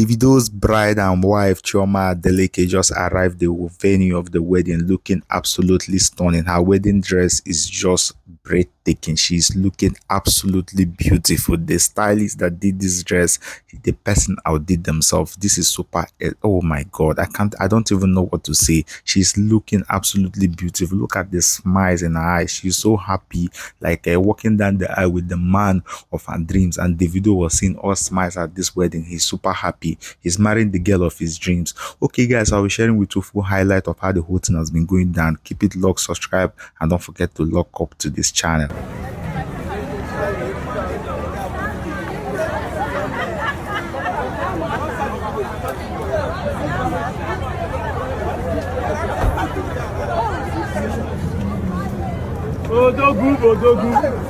Davido's bride and wife Chioma Adeleke just arrived the venue of the wedding looking absolutely stunning. Her wedding dress is just breathtaking. She's looking absolutely beautiful. The stylist that did this dress, the person outdid themselves. This is super. Oh my god, I don't even know what to say. She's looking absolutely beautiful. Look at the smiles in her eyes. She's so happy, like walking down the aisle with the man of her dreams. And Davido was seeing all smiles at this wedding. He's super happy. He's marrying the girl of his dreams. Okay guys, I'll be sharing with you a full highlight of how the whole thing has been going down. Keep it locked, subscribe, and don't forget to lock up to this channel. Odogu.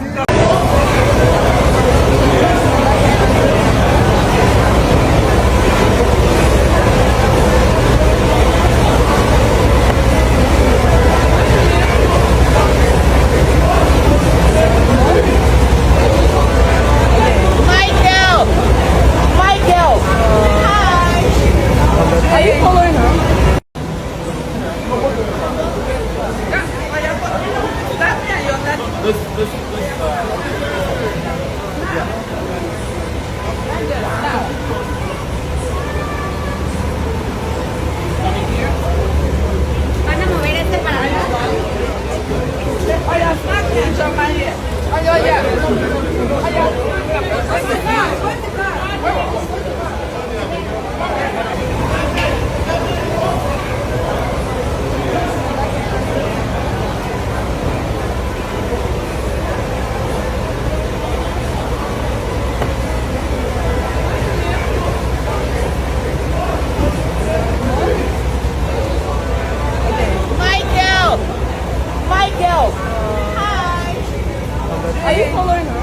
Are you following her?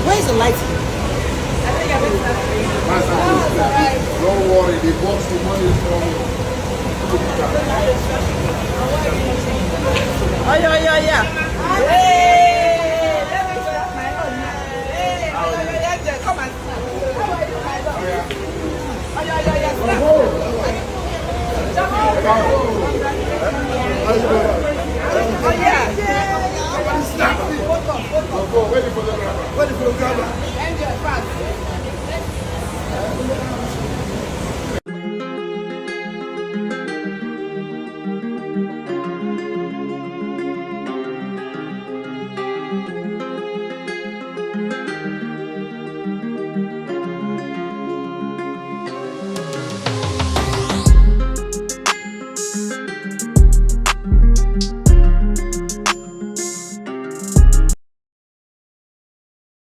Where's the light? I think I went to that. Don't worry, the box the money is from Oh yeah. Hey! Let me show my own. Hey! Come on. Wait for the camera.